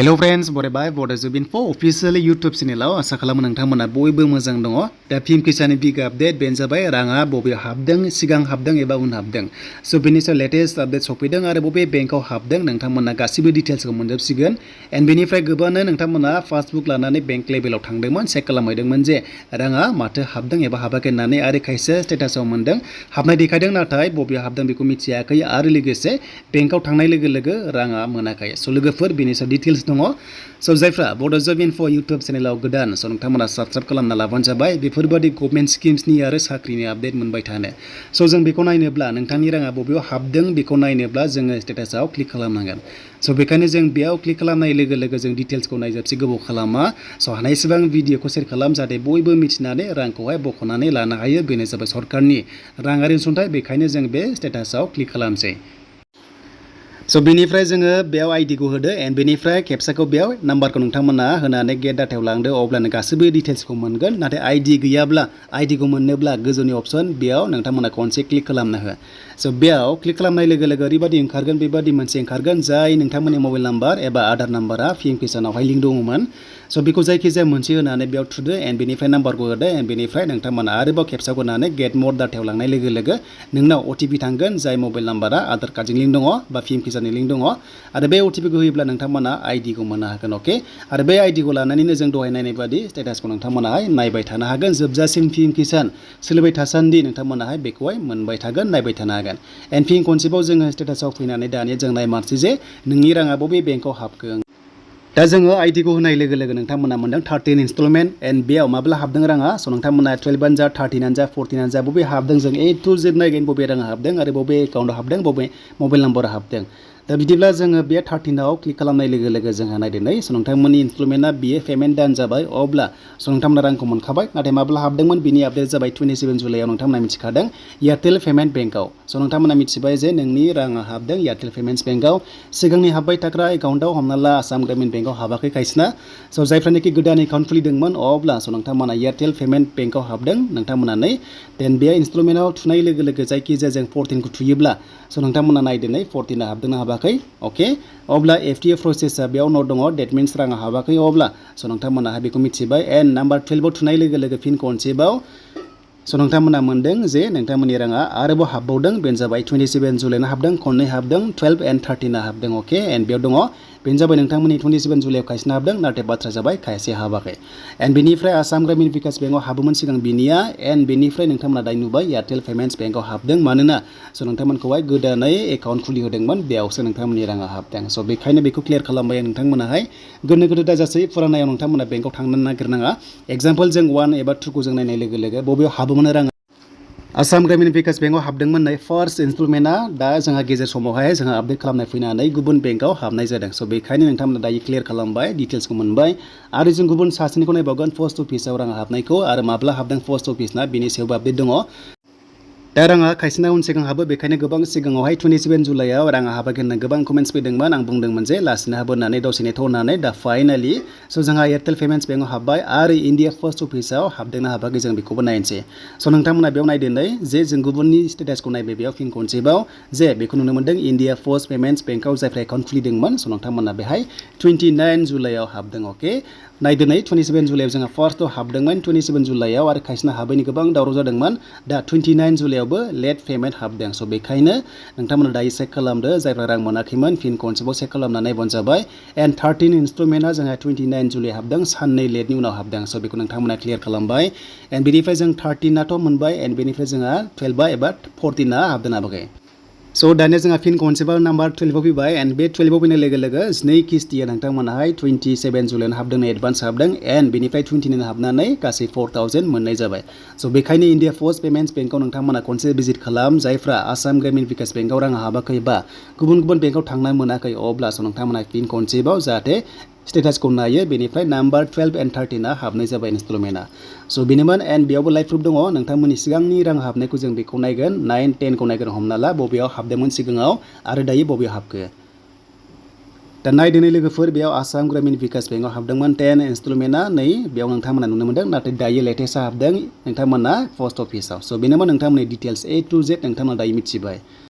Hello friends, बरायबाय Bodojobinfoofficial YouTube चेनेलाव आसा खालामो नोंथांमोना बयबो मोजां दङ। दा फिल्म किसाननि बिग आपडेट बेनो जाबाय राङा बबे हाबदों, सिगां हाबदों एबा उन हाबदों। स' बेनि सायाव लेटेस्ट आपडेट सफैदों आरो बबे बेंकआव हाबदों नोंथांमोना गासिबो डिटेल्सखौ मोनजोबसिगोन। एन्ड बेनिफ्राय गोबांनो नोंथांमोना पासबुक लानानै बेंक लेभेलाव थांदोंमोन, चेक खालामहैदोंमोन जे राङा माथो हाबदों एबा हाबाखै होननानै आरो खायसे स्टेटासाव मोनदों हाबनाय देखायदों नाथाय बबे हाबदों बेखौ मिथियाखै आरो लोगोसे बेंकआव थांनाय लोगो लोगो राङा मोनाखै। स' लोगोफोर बेनि सायाव डिटेल्स दङ। स' जायफ्रा बड'जबिनफो इउटुब चेनेलाव गोदान स' नोंथांमोना साबस्क्राइब खालामना लाबानो जाबाय बेफोरबादि गभर्नमेन्ट स्किम्सनि आरो साख्रिनि आपडेट मोनबाय थानो। स' जों बेखौ नायनोब्ला नोंथांनि राङा बबेयाव हाबदों बेखौ नायनोब्ला जोङो स्टेटासाव क्लिक खालामनांगोन। स' बेखायनो जों बेयाव क्लिक खालामनाय लोगो लोगो जों डिटेल्सखौ नायजोबसै गोबाव खालामा। स' हानायसेबां भिडिअखौ शेयार खालाम जाहाथे बयबो मिथिनानै रांखौहाय बख'नानै लानो हायो। बेनो जाबाय सरकारनि राङारि अनसुंथाइ, बेखायनो जों बे स्टेटासाव क्लिक खालामसै। स' बेनिफ्राय जोङो बेयाव आइडिखौ होदो एन्ड बेनिफ्राय खेबसेखौ बेयाव नाम्बारखौ नोंथांमोना होनानै गेट डाटायाव लांदो अब्लानो गासैबो डिटेल्सखौ मोनगोन। नाथाय आइडि गैयाब्ला आइडिखौ मोननोब्ला गोजौनि अपसन बेयाव नोंथांमोना खनसे क्लिक खालामना हो। स' बेयाव क्लिक खालामनाय लोगो लोगो ओरैबायदि ओंखारगोन, बेबादि मोनसे ओंखारगोन जाय नोंथांमोननि मबाइल नाम्बार एबा आधार नाम्बारा फिल्म किसानावहाय लिंक दङमोन। स' बेखौ जायखिजाया मोनसे होनानै बेयाव थुदो एन्ड बेनिफ्राय नाम्बारखौ होदो एन्ड बेनिफ्राय नोंथांमोना आरोबाव खेबसेखौ होनानै गेट मोर डाटायाव लांनाय लोगो लोगो नोंनाव अटिपि थांगोन जाय मबाइल नाम्बारा आधार कार्डजों लिंक दङ बा फिल्म किसाननि लिंक दङ आरो बे अटिपिखौ होयोब्ला नोंथांमोना आइडिखौ मोननो हागोन। अके, आरो बे आइडिखौ लानानैनो जों दहाय नायनाय बादि स्टेटासखौ नोंथांमोनाहाय नायबाय थानो हागोन जोबजासिम फिल्म किसान सोलिबाय थासान्दि नोंथांमोनाहाय बेखौहाय मोनबाय थागोन, नायबाय थानो हागोन। एन्ड फिन खनसेबाव जोङो स्टेटासाव फैनानै दानिया जों नायमारसै जे नोंनि राङा बबे बेंकआव हाबखो। दा जोङो आइडिखौ होनाय लोगो लोगो नोंथांमोना मोनदों 13 इनस्टलमेन्ट एन्ड बेयाव माब्ला हाबदों राङा। स' नोंथांमोना 12 जा 13 जा 14 जा बबे हाबदों जों ए टु जेड नायगोन बबे राङा हाबदों आरो बबे एकाउन्टआव हाबदों, बबे मबाइल नाम्बाराव हाबदों। दा बिदिब्ला जोङो बे 13आव क्लिक खालामनाय लोगो लोगो जोंहा नायदो नै स' नोंथांमोननि इनस्टलमेन्टआ बियो पेमेन्ट दान जाबाय अब्ला स' नोंथांमोना रांखौ मोनखाबाय। नाथाय माब्ला हाबदोंमोन बिनि आपडेट जाबाय 27 जुलाइआव नोंथांमोना मिथिखादों एयारटेल पेमेन्ट बेंकआव। स' नोंथांमोना मिथिबाय जे नोंनि राङा हाबदों एयारटेल पेमेन्ट्स बेंकआव। सिगांनि हाबबाय थाग्रा एकाउन्टआव हमना ला आसाम ग्रामिन बेंकआव हाबाखै खायसेना। स' जायफ्रानोखि गोदान एकाउन्ट खुलिदोंमोन अब्ला स' नोंथांमोना एयारटेल पेमेन्ट बेंकआव हाबदों नोंथांमोना नै देन बे इनस्टलमेन्टआव थुनाय लोगो लोगो जायखिजाया जों 14खौ थुयोब्ला स' नोंथांमोना नायदो नै 14आ हाबदोंना हाबाखै। अके, अब्ला एफटिए प्रसेसआ बेयाव नट दङ डेट मिन्स राङा हाबाखै अब्ला स' नोंथांमोनाहाय बेखौ मिथिबाय। एन्ड नाम्बार 12आव थुनाय लोगो लोगो फिन खनसेबाव स' नोंथांमोना मोनदों जे नोंथांमोननि राङा आरोबाव हाबबावदों बेनो जाबाय 27 जुलाइना हाबदों, खननै हाबदों, 12 एन्ड 13आ हाबदों। अके, एन्ड बेयाव दङ बेनो जाबाय नोंथांमोननि 27 जुलाइआव खायसेना हाबदों नाथाय बाथ्रा जाबाय खायसे हाबाखै। एन्ड बेनिफ्राय आसाम ग्रामिन बिकास बेंकआव हाबोमोन सिगां बिनिया एन्ड बेनिफ्राय नोंथांमोना दायो नुबाय एयारटेल पेमेन्ट्स बेंकआव हाबदों मानोना स' नोंथांमोनखौहाय गोदानै एकाउन्ट खुलिहोदोंमोन बेयावसो नोंथांमोननि राङा हाबदों। स' बेखायनो बेखौ क्लियार खालामबाय नोंथांमोनाहाय गोनो गोथो दाजासै फुरानायाव नोंथांमोना बेंकआव थांनो नागिरनाङा। एग्जाम्पल जों 1 एबा 2खौ जों नायनाय लोगो लोगो बबेयाव हाबोमोन राङा आसाम ग्रामिन बिकास बेंकआव हाबदोंमोन नै फार्स्ट इनस्टलमेन्टआ दा जोंहा गेजेर समावहाय जोंहा आपडेट खालामनाय फैनानै गुबुन बेंकआव हाबनाय जादों। स' बेखायनो नोंथांमोना दायो क्लियार खालामबाय डिटेल्सखौ मोनबाय। आरो जों गुबुन सासेनिखौ नायबावगोन पस्ट अफिसाव रां हाबनायखौ आरो माब्ला हाबदों पस्ट अफिसना बिनि सायावबो आपडेट दङ। दा राङा खायसेना उन सिगां हाबो बेखायनो गोबां सिगाङावहाय 27 जुलाइआव राङा हाबाखै होनना गोबां कमेन्ट्स फैदोंमोन। आं बुंदोंमोन जे लासैनो हाबो होननानै दसे नेथ' होननानै दा फाइनालि स' जोंहा एयारटेल पेमेन्ट्स बेंकआव हाबबाय आरो इन्डिया पस्ट अफिसाव हाबदोंना हाबाखै जों बेखौबो नायनोसै। स' नोंथांमोना बेयाव नायदो नै जे जों गुबुननि स्टेटासखौ नायबाय बेयाव फिन खनसेबाव जे बेखौ नुनो मोन्दों इन्डिया पस्ट पेमेन्ट्स बेंकआव जायफ्रा एकाउन्ट खुलिदोंमोन स' नोंथांमोना बेहाय 29 जुलाइआव हाबदों। अके, नायदो नै 27 जुलाइआव जोंहा फार्स्टआव हाबदोंमोन 27 जुलाइआव आरो खायसेना हाबैनि गोबां दावराव जादोंमोन। दा 29 जुलाइआवबो लेट पेमेन्ट हाबदों। स' बेखायनो नोंथांमोना दायो चेक खालामदो जायफ्रा रां मोनाखैमोन फिन खनसेबाव चेक खालामनानै नायबानो जाबाय। एन्ड 13 इनस्टलमेन्टआ जोंहा 29 जुलाइ हाबदों, साननै लेटनि उनाव हाबदों। स' बेखौ नोंथांमोना क्लियार खालामबाय। एन्ड बेनिफ्राय जों 13आथ' मोनबाय एन्ड बेनिफ्राय जोंहा 12 एबा 14आ हाबदों हाबाखै। स' दानिया जोंहा फिन खनसेबाव नाम्बार 12आव फैबाय एन्ड बे 12आव फैनाय लोगो लोगो 2 किस्तिया नोंथांमोनाहाय 27 जुलाइआव हाबदों एडभान्स हाबदों एन्ड बेनिफ्राय 29 हाबनानै गासै 4000 मोननाय जाबाय। स' बेखायनो इन्डिया पस्ट पेमेन्ट्स बेंकआव नोंथांमोना खनसे भिजिट खालाम जायफ्रा आसाम ग्रामिन बिकास बेंकआव रां हाबाखै बा गुबुन गुबुन बेंकआव थांनो मोनाखै अब्ला स' नोंथांमोना फिन खनसेबाव जाहाथे स्टेटासखौ नायो बेनिफ्राय नाम्बार 12 एन्ड 13आ हाबनाय जाबाय इनस्टलमेन्टआ। स' बेनोमोन एन्ड बेयावबो लाइभ प्रुफ दङ नोंथांमोननि सिगांनि रां हाबनायखौ जों बेखौ नायगोन 9, 10खौ नायगोन हमना ला बबेयाव हाबदोंमोन सिगाङाव आरो दायो बबेयाव हाबखो। दा नायदोनै लोगोफोर बेयाव आसाम ग्रामिन बिकास बेंकआव हाबदोंमोन 10 इनस्टलमेन्टआ नै बेयाव नोंथांमोना नुनो मोन्दों नाथाय दायो लेटेस्टआ हाबदों नोंथांमोना पस्ट अफिसाव। स' बेनोमोन नोंथांमोननि डिटेल्स ए टु जेड नोंथांमोना दायो मिथिबाय।